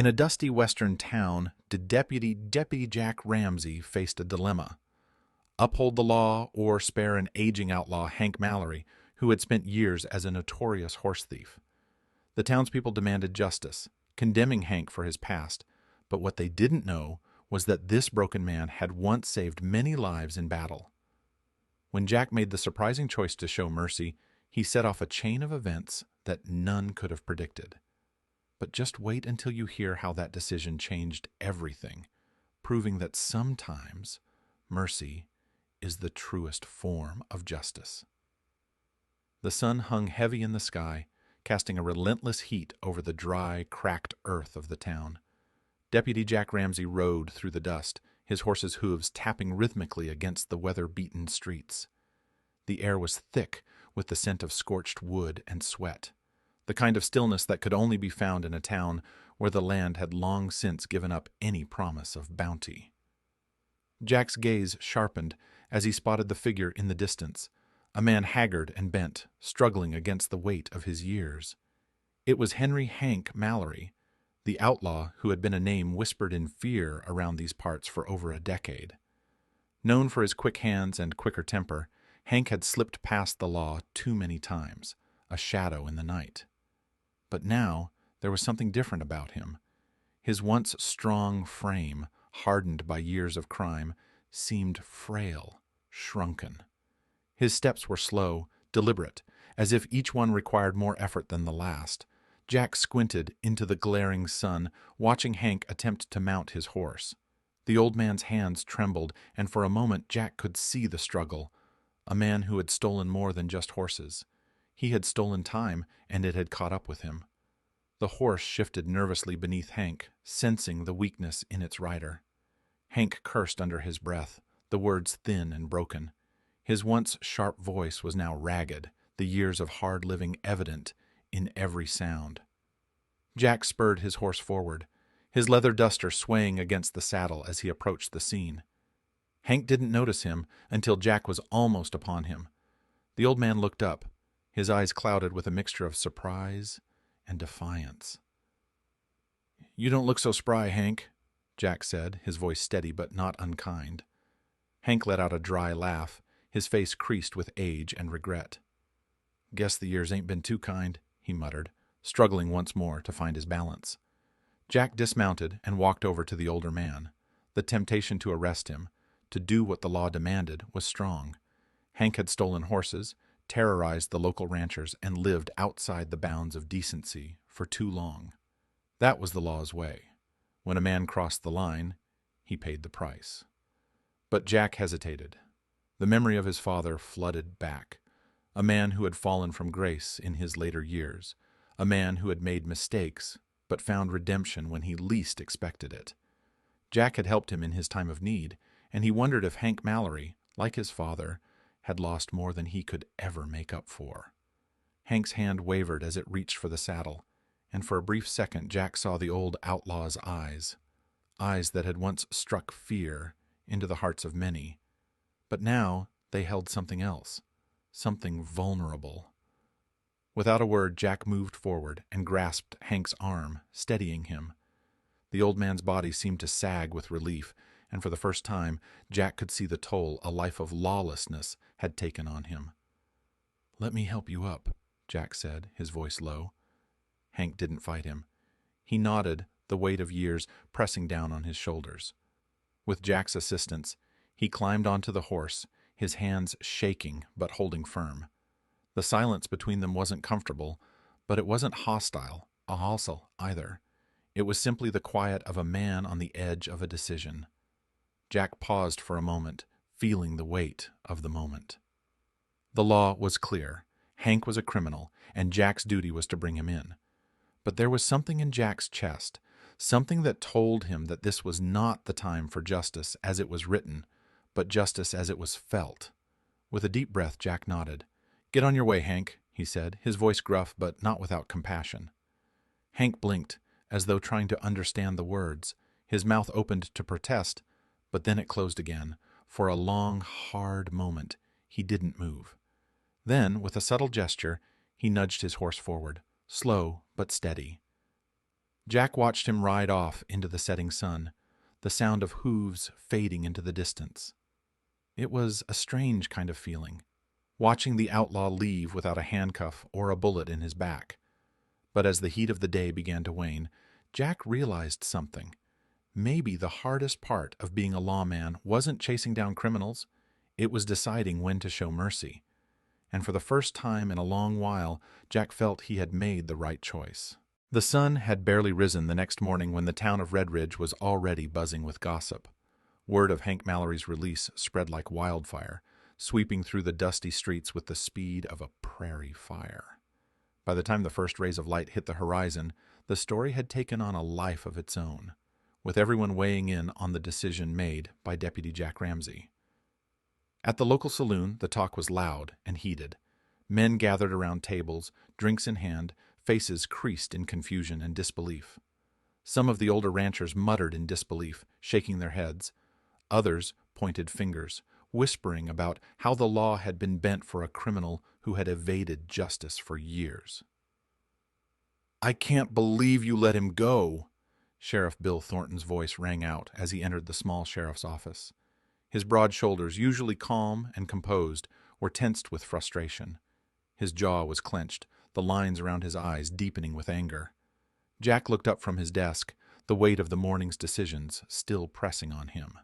In a dusty western town, Deputy Jack Ramsey faced a dilemma: uphold the law or spare an aging outlaw, Hank Mallory, who had spent years as a notorious horse thief. The townspeople demanded justice, condemning Hank for his past, but what they didn't know was that this broken man had once saved many lives in battle. When Jack made the surprising choice to show mercy, he set off a chain of events that none could have predicted. But just wait until you hear how that decision changed everything, proving that sometimes mercy is the truest form of justice. The sun hung heavy in the sky, casting a relentless heat over the dry, cracked earth of the town. Deputy Jack Ramsey rode through the dust, his horse's hooves tapping rhythmically against the weather-beaten streets. The air was thick with the scent of scorched wood and sweat, the kind of stillness that could only be found in a town where the land had long since given up any promise of bounty. Jack's gaze sharpened as he spotted the figure in the distance, a man haggard and bent, struggling against the weight of his years. It was Hank Mallory, the outlaw who had been a name whispered in fear around these parts for over a decade. Known for his quick hands and quicker temper, Hank had slipped past the law too many times, a shadow in the night. But now there was something different about him. His once strong frame, hardened by years of crime, seemed frail, shrunken. His steps were slow, deliberate, as if each one required more effort than the last. Jack squinted into the glaring sun, watching Hank attempt to mount his horse. The old man's hands trembled, and for a moment Jack could see the struggle. A man who had stolen more than just horses. He had stolen time, and it had caught up with him. The horse shifted nervously beneath Hank, sensing the weakness in its rider. Hank cursed under his breath, the words thin and broken. His once sharp voice was now ragged, the years of hard living evident in every sound. Jack spurred his horse forward, his leather duster swaying against the saddle as he approached the scene. Hank didn't notice him until Jack was almost upon him. The old man looked up, his eyes clouded with a mixture of surprise and defiance. "You don't look so spry, Hank," Jack said, his voice steady but not unkind. Hank let out a dry laugh, his face creased with age and regret. "Guess the years ain't been too kind," he muttered, struggling once more to find his balance. Jack dismounted and walked over to the older man. The temptation to arrest him, to do what the law demanded, was strong. Hank had stolen horses, terrorized the local ranchers, and lived outside the bounds of decency for too long. That was the law's way. When a man crossed the line, he paid the price. But Jack hesitated. The memory of his father flooded back. A man who had fallen from grace in his later years. A man who had made mistakes, but found redemption when he least expected it. Jack had helped him in his time of need, and he wondered if Hank Mallory, like his father, had lost more than he could ever make up for. Hank's hand wavered as it reached for the saddle, and for a brief second Jack saw the old outlaw's eyes, eyes that had once struck fear into the hearts of many. But now they held something else, something vulnerable. Without a word, Jack moved forward and grasped Hank's arm, steadying him. The old man's body seemed to sag with relief, and for the first time, Jack could see the toll a life of lawlessness had taken on him. "Let me help you up," Jack said, his voice low. Hank didn't fight him. He nodded, the weight of years pressing down on his shoulders. With Jack's assistance, he climbed onto the horse, his hands shaking but holding firm. The silence between them wasn't comfortable, but it wasn't hostile either. It was simply the quiet of a man on the edge of a decision. Jack paused for a moment, feeling the weight of the moment. The law was clear. Hank was a criminal, and Jack's duty was to bring him in. But there was something in Jack's chest, something that told him that this was not the time for justice as it was written, but justice as it was felt. With a deep breath, Jack nodded. "Get on your way, Hank," he said, his voice gruff but not without compassion. Hank blinked, as though trying to understand the words. His mouth opened to protest, but then it closed again. For a long, hard moment, he didn't move. Then, with a subtle gesture, he nudged his horse forward, slow but steady. Jack watched him ride off into the setting sun, the sound of hooves fading into the distance. It was a strange kind of feeling, watching the outlaw leave without a handcuff or a bullet in his back. But as the heat of the day began to wane, Jack realized something. Maybe the hardest part of being a lawman wasn't chasing down criminals, it was deciding when to show mercy. And for the first time in a long while, Jack felt he had made the right choice. The sun had barely risen the next morning when the town of Red Ridge was already buzzing with gossip. Word of Hank Mallory's release spread like wildfire, sweeping through the dusty streets with the speed of a prairie fire. By the time the first rays of light hit the horizon, the story had taken on a life of its own, with everyone weighing in on the decision made by Deputy Jack Ramsey. At the local saloon, the talk was loud and heated. Men gathered around tables, drinks in hand, faces creased in confusion and disbelief. Some of the older ranchers muttered in disbelief, shaking their heads. Others pointed fingers, whispering about how the law had been bent for a criminal who had evaded justice for years. "I can't believe you let him go," Sheriff Bill Thornton's voice rang out as he entered the small sheriff's office. His broad shoulders, usually calm and composed, were tensed with frustration. His jaw was clenched, the lines around his eyes deepening with anger. Jack looked up from his desk, the weight of the morning's decisions still pressing on him.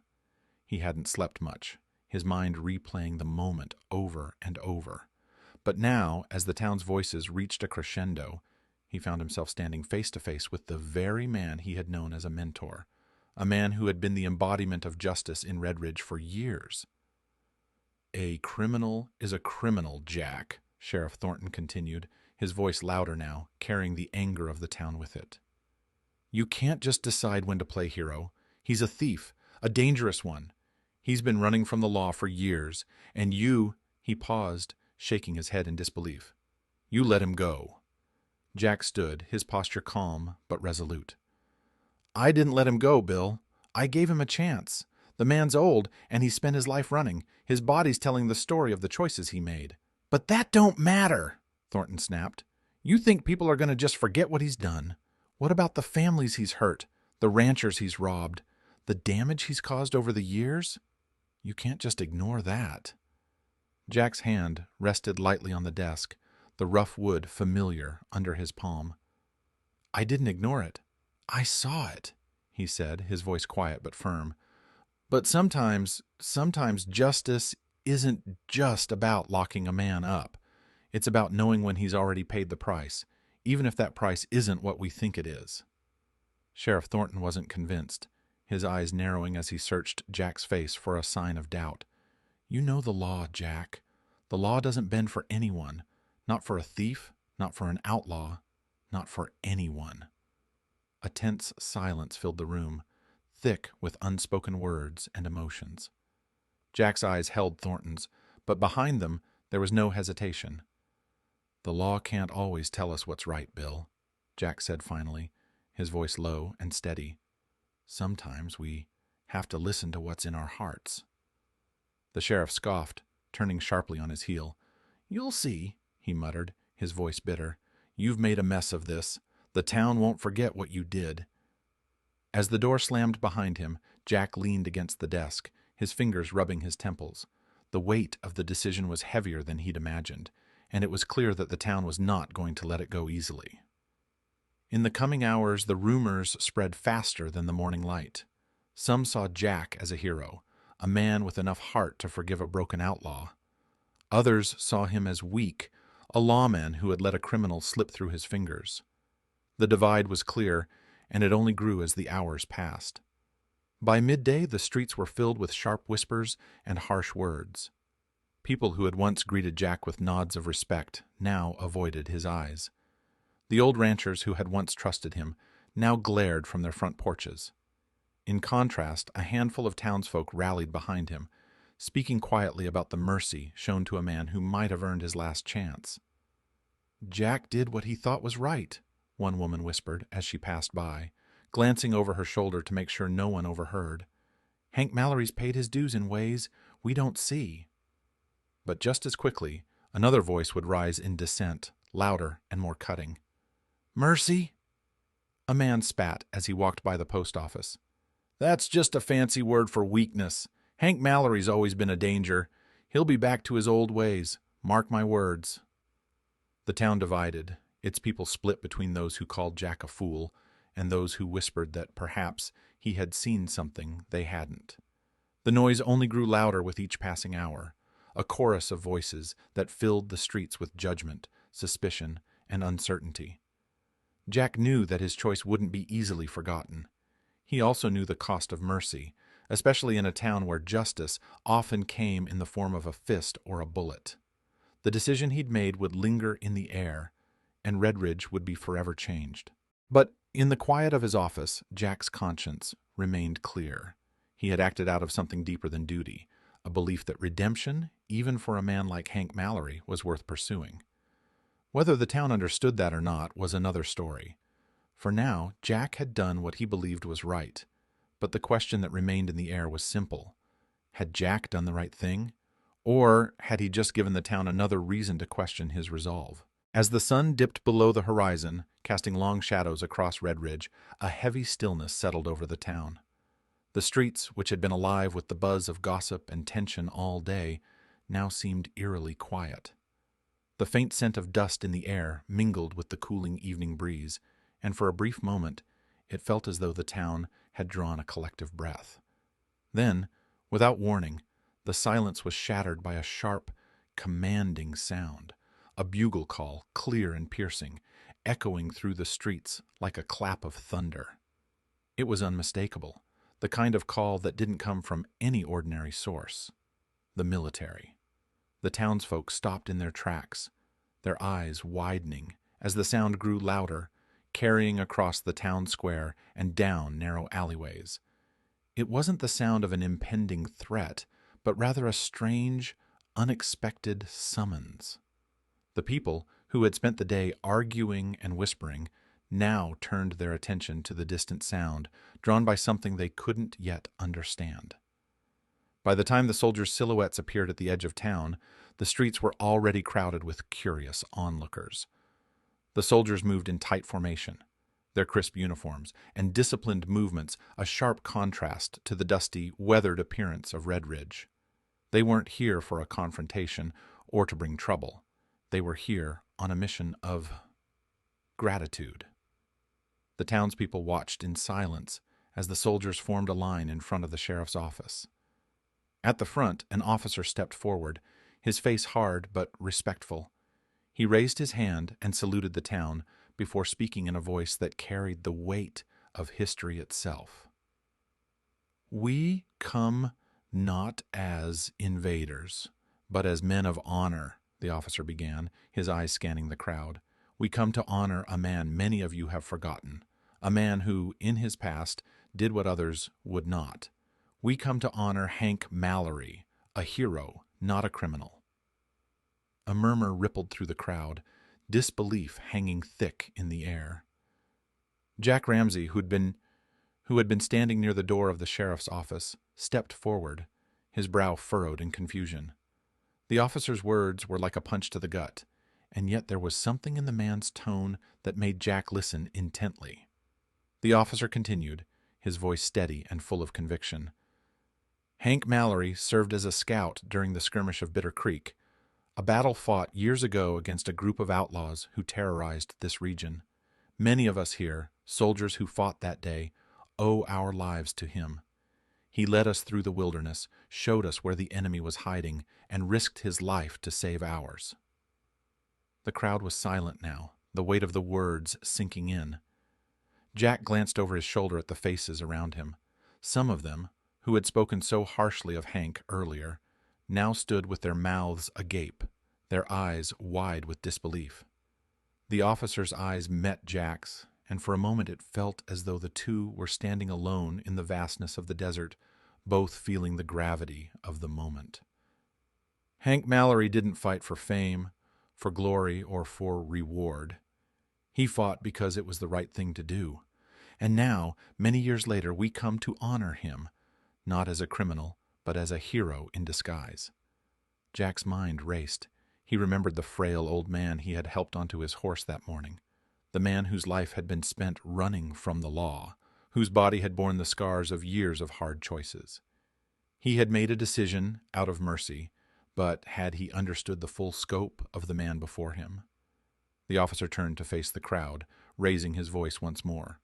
He hadn't slept much, his mind replaying the moment over and over. But now, as the town's voices reached a crescendo, he found himself standing face to face with the very man he had known as a mentor, a man who had been the embodiment of justice in Red Ridge for years. "A criminal is a criminal, Jack," Sheriff Thornton continued, his voice louder now, carrying the anger of the town with it. "You can't just decide when to play hero. He's a thief, a dangerous one. He's been running from the law for years, and you—" He paused, shaking his head in disbelief. "You let him go." Jack stood, his posture calm but resolute. "I didn't let him go, Bill. I gave him a chance. The man's old, and he's spent his life running. His body's telling the story of the choices he made." "But that don't matter," Thornton snapped. "You think people are going to just forget what he's done? What about the families he's hurt, the ranchers he's robbed, the damage he's caused over the years? You can't just ignore that." Jack's hand rested lightly on the desk, the rough wood familiar under his palm. "I didn't ignore it. I saw it," he said, his voice quiet but firm. "But sometimes justice isn't just about locking a man up. It's about knowing when he's already paid the price, even if that price isn't what we think it is." Sheriff Thornton wasn't convinced, his eyes narrowing as he searched Jack's face for a sign of doubt. "You know the law, Jack. The law doesn't bend for anyone. Not for a thief, not for an outlaw, not for anyone." A tense silence filled the room, thick with unspoken words and emotions. Jack's eyes held Thornton's, but behind them there was no hesitation. "The law can't always tell us what's right, Bill," Jack said finally, his voice low and steady. "Sometimes we have to listen to what's in our hearts." The sheriff scoffed, turning sharply on his heel. "You'll see," he muttered, his voice bitter. "You've made a mess of this. The town won't forget what you did." As the door slammed behind him, Jack leaned against the desk, his fingers rubbing his temples. The weight of the decision was heavier than he'd imagined, and it was clear that the town was not going to let it go easily. In the coming hours, the rumors spread faster than the morning light. Some saw Jack as a hero, a man with enough heart to forgive a broken outlaw. Others saw him as weak, a lawman who had let a criminal slip through his fingers. The divide was clear, and it only grew as the hours passed. By midday, the streets were filled with sharp whispers and harsh words. People who had once greeted Jack with nods of respect now avoided his eyes. The old ranchers who had once trusted him now glared from their front porches. In contrast, a handful of townsfolk rallied behind him, speaking quietly about the mercy shown to a man who might have earned his last chance. "Jack did what he thought was right," one woman whispered as she passed by, glancing over her shoulder to make sure no one overheard. "Hank Mallory's paid his dues in ways we don't see." But just as quickly, another voice would rise in dissent, louder and more cutting. "Mercy? A man spat as he walked by the post office. "That's just a fancy word for weakness. Hank Mallory's always been a danger. He'll be back to his old ways. Mark my words." The town divided. Its people split between those who called Jack a fool and those who whispered that perhaps he had seen something they hadn't. The noise only grew louder with each passing hour, a chorus of voices that filled the streets with judgment, suspicion, and uncertainty. Jack knew that his choice wouldn't be easily forgotten. He also knew the cost of mercy, especially in a town where justice often came in the form of a fist or a bullet. The decision he'd made would linger in the air, and Redridge would be forever changed. But in the quiet of his office, Jack's conscience remained clear. He had acted out of something deeper than duty, a belief that redemption, even for a man like Hank Mallory, was worth pursuing. Whether the town understood that or not was another story. For now, Jack had done what he believed was right, but the question that remained in the air was simple. Had Jack done the right thing? Or had he just given the town another reason to question his resolve? As the sun dipped below the horizon, casting long shadows across Redridge, a heavy stillness settled over the town. The streets, which had been alive with the buzz of gossip and tension all day, now seemed eerily quiet. The faint scent of dust in the air mingled with the cooling evening breeze, and for a brief moment it felt as though the town had drawn a collective breath. Then, without warning, the silence was shattered by a sharp, commanding sound, a bugle call, clear and piercing, echoing through the streets like a clap of thunder. It was unmistakable, the kind of call that didn't come from any ordinary source. The military. The townsfolk stopped in their tracks, their eyes widening as the sound grew louder, carrying across the town square and down narrow alleyways. It wasn't the sound of an impending threat, but rather a strange, unexpected summons. The people, who had spent the day arguing and whispering, now turned their attention to the distant sound, drawn by something they couldn't yet understand. By the time the soldiers' silhouettes appeared at the edge of town, the streets were already crowded with curious onlookers. The soldiers moved in tight formation, their crisp uniforms and disciplined movements a sharp contrast to the dusty, weathered appearance of Redridge. They weren't here for a confrontation or to bring trouble. They were here on a mission of gratitude. The townspeople watched in silence as the soldiers formed a line in front of the sheriff's office. At the front, an officer stepped forward, his face hard but respectful. He raised his hand and saluted the town before speaking in a voice that carried the weight of history itself. "We come not as invaders, but as men of honor," the officer began, his eyes scanning the crowd. "We come to honor a man many of you have forgotten, a man who, in his past, did what others would not. We come to honor Hank Mallory, a hero, not a criminal." A murmur rippled through the crowd, disbelief hanging thick in the air. Jack Ramsey, who had been standing near the door of the sheriff's office, stepped forward, his brow furrowed in confusion. The officer's words were like a punch to the gut, and yet there was something in the man's tone that made Jack listen intently. The officer continued, his voice steady and full of conviction. "Hank Mallory served as a scout during the skirmish of Bitter Creek, a battle fought years ago against a group of outlaws who terrorized this region. Many of us here, soldiers who fought that day, owe our lives to him. He led us through the wilderness, showed us where the enemy was hiding, and risked his life to save ours." The crowd was silent now, the weight of the words sinking in. Jack glanced over his shoulder at the faces around him. Some of them, who had spoken so harshly of Hank earlier, now stood with their mouths agape, their eyes wide with disbelief. The officer's eyes met Jack's, and for a moment it felt as though the two were standing alone in the vastness of the desert, both feeling the gravity of the moment. Hank Mallory didn't fight for fame, for glory, or for reward. He fought because it was the right thing to do. And now, many years later, we come to honor him, not as a criminal, but as a hero in disguise. Jack's mind raced. He remembered the frail old man he had helped onto his horse that morning, the man whose life had been spent running from the law, whose body had borne the scars of years of hard choices. He had made a decision out of mercy, but had he understood the full scope of the man before him? The officer turned to face the crowd, raising his voice once more.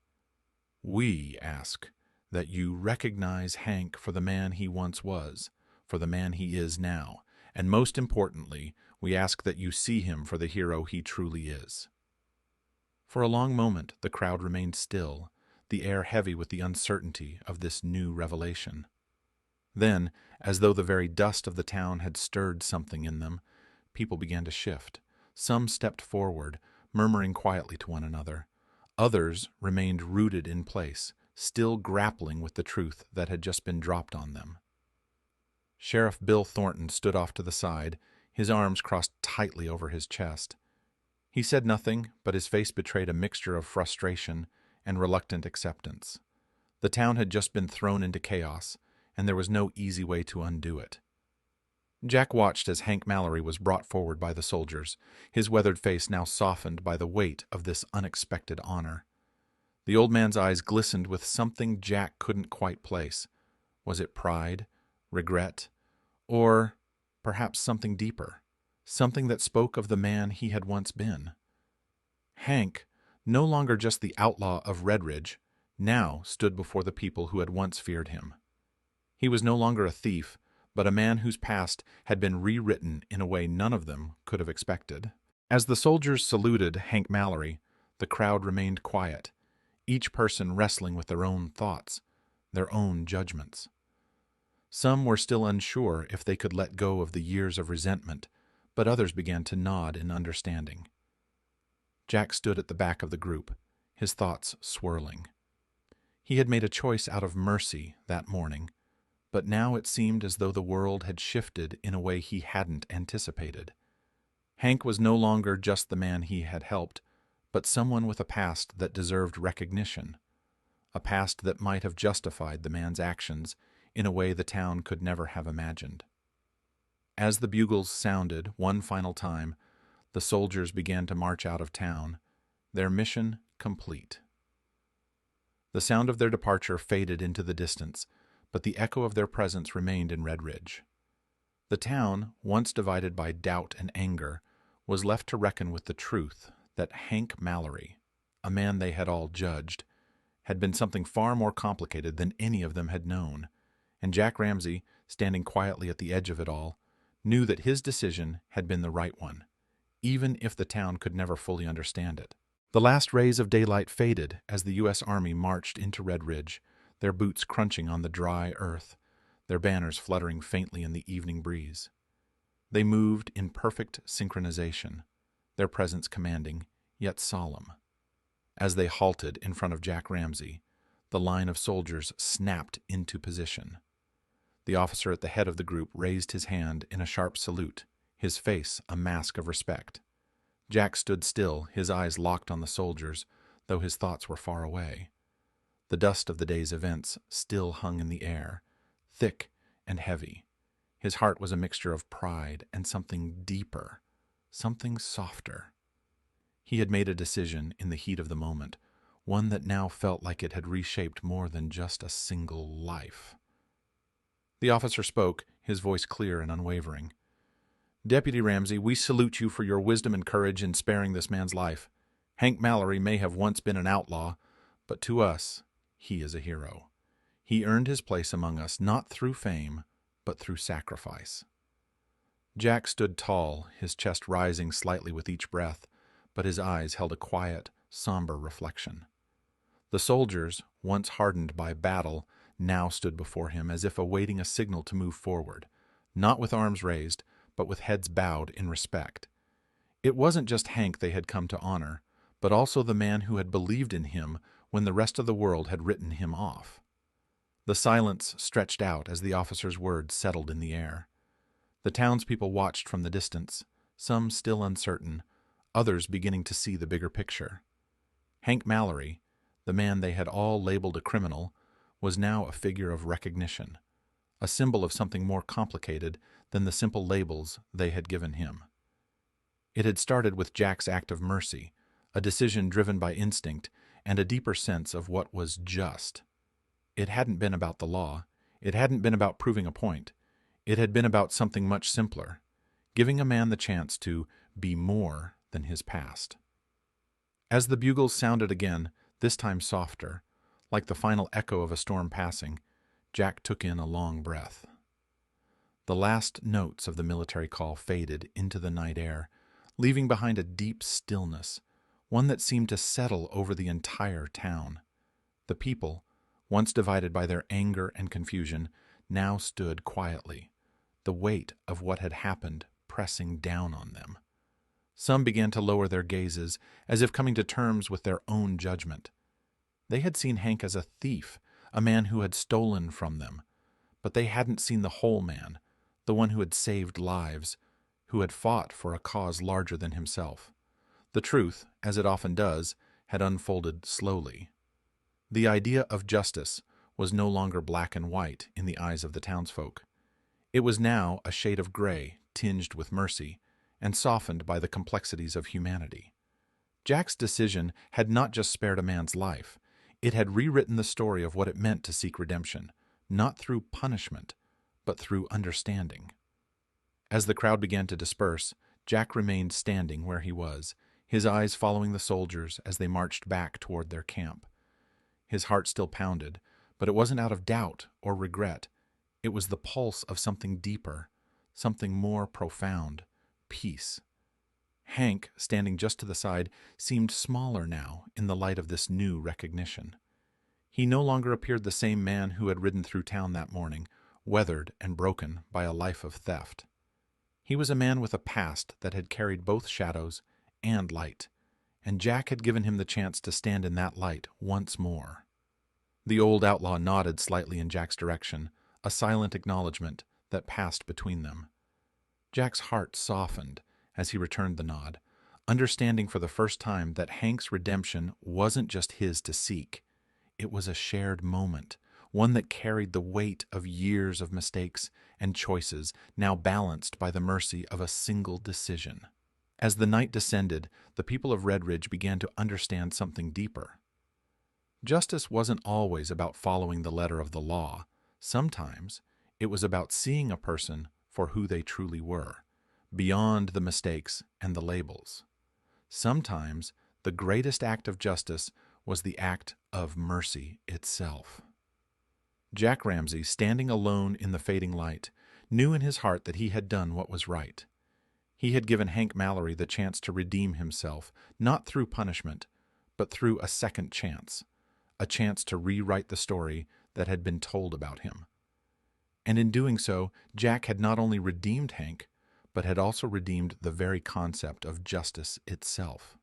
"We ask that you recognize Hank for the man he once was, for the man he is now, and most importantly, we ask that you see him for the hero he truly is." For a long moment the crowd remained still, the air heavy with the uncertainty of this new revelation. Then, as though the very dust of the town had stirred something in them, people began to shift. Some stepped forward, murmuring quietly to one another. Others remained rooted in place, still grappling with the truth that had just been dropped on them. Sheriff Bill Thornton stood off to the side, his arms crossed tightly over his chest. He said nothing, but his face betrayed a mixture of frustration and reluctant acceptance. The town had just been thrown into chaos, and there was no easy way to undo it. Jack watched as Hank Mallory was brought forward by the soldiers, his weathered face now softened by the weight of this unexpected honor. The old man's eyes glistened with something Jack couldn't quite place. Was it pride, regret, or perhaps something deeper, something that spoke of the man he had once been? Hank, no longer just the outlaw of Redridge, now stood before the people who had once feared him. He was no longer a thief, but a man whose past had been rewritten in a way none of them could have expected. As the soldiers saluted Hank Mallory, the crowd remained quiet, each person wrestling with their own thoughts, their own judgments. Some were still unsure if they could let go of the years of resentment, but others began to nod in understanding. Jack stood at the back of the group, his thoughts swirling. He had made a choice out of mercy that morning, but now it seemed as though the world had shifted in a way he hadn't anticipated. Hank was no longer just the man he had helped, but someone with a past that deserved recognition, a past that might have justified the man's actions in a way the town could never have imagined. As the bugles sounded one final time, the soldiers began to march out of town, their mission complete. The sound of their departure faded into the distance, but the echo of their presence remained in Redridge. The town, once divided by doubt and anger, was left to reckon with the truth that Hank Mallory, a man they had all judged, had been something far more complicated than any of them had known, and Jack Ramsey, standing quietly at the edge of it all, knew that his decision had been the right one, even if the town could never fully understand it. The last rays of daylight faded as the U.S. Army marched into Redridge, their boots crunching on the dry earth, their banners fluttering faintly in the evening breeze. They moved in perfect synchronization, their presence commanding, yet solemn. As they halted in front of Jack Ramsey, the line of soldiers snapped into position. The officer at the head of the group raised his hand in a sharp salute, his face a mask of respect. Jack stood still, his eyes locked on the soldiers, though his thoughts were far away. The dust of the day's events still hung in the air, thick and heavy. His heart was a mixture of pride and something deeper, something softer. He had made a decision in the heat of the moment, one that now felt like it had reshaped more than just a single life. The officer spoke, his voice clear and unwavering. "Deputy Ramsey, we salute you for your wisdom and courage in sparing this man's life. Hank Mallory may have once been an outlaw, but to us, he is a hero. He earned his place among us not through fame, but through sacrifice." Jack stood tall, his chest rising slightly with each breath, but his eyes held a quiet, somber reflection. The soldiers, once hardened by battle, now stood before him as if awaiting a signal to move forward, not with arms raised, but with heads bowed in respect. It wasn't just Hank they had come to honor, but also the man who had believed in him when the rest of the world had written him off. The silence stretched out as the officer's words settled in the air. The townspeople watched from the distance, some still uncertain, others beginning to see the bigger picture. Hank Mallory, the man they had all labeled a criminal, was now a figure of recognition, a symbol of something more complicated than the simple labels they had given him. It had started with Jack's act of mercy, a decision driven by instinct and a deeper sense of what was just. It hadn't been about the law. It hadn't been about proving a point. It had been about something much simpler, giving a man the chance to be more than his past. As the bugles sounded again, this time softer, like the final echo of a storm passing, Jack took in a long breath. The last notes of the military call faded into the night air, leaving behind a deep stillness, one that seemed to settle over the entire town. The people, once divided by their anger and confusion, now stood quietly, the weight of what had happened pressing down on them. Some began to lower their gazes, as if coming to terms with their own judgment. They had seen Hank as a thief, a man who had stolen from them, but they hadn't seen the whole man, the one who had saved lives, who had fought for a cause larger than himself. The truth, as it often does, had unfolded slowly. The idea of justice was no longer black and white in the eyes of the townsfolk. It was now a shade of gray, tinged with mercy, and softened by the complexities of humanity. Jack's decision had not just spared a man's life, it had rewritten the story of what it meant to seek redemption, not through punishment, but through understanding. As the crowd began to disperse, Jack remained standing where he was, his eyes following the soldiers as they marched back toward their camp. His heart still pounded, but it wasn't out of doubt or regret. It was the pulse of something deeper, something more profound, peace. Hank, standing just to the side, seemed smaller now in the light of this new recognition. He no longer appeared the same man who had ridden through town that morning, weathered and broken by a life of theft. He was a man with a past that had carried both shadows and light, and Jack had given him the chance to stand in that light once more. The old outlaw nodded slightly in Jack's direction, a silent acknowledgement that passed between them. Jack's heart softened as he returned the nod, understanding for the first time that Hank's redemption wasn't just his to seek. It was a shared moment, one that carried the weight of years of mistakes and choices, now balanced by the mercy of a single decision. As the night descended, the people of Red Ridge began to understand something deeper. Justice wasn't always about following the letter of the law. Sometimes it was about seeing a person for who they truly were, beyond the mistakes and the labels. Sometimes the greatest act of justice was the act of mercy itself. Jack Ramsey, standing alone in the fading light, knew in his heart that he had done what was right. He had given Hank Mallory the chance to redeem himself, not through punishment, but through a second chance, a chance to rewrite the story that had been told about him. And in doing so, Jack had not only redeemed Hank, but had also redeemed the very concept of justice itself.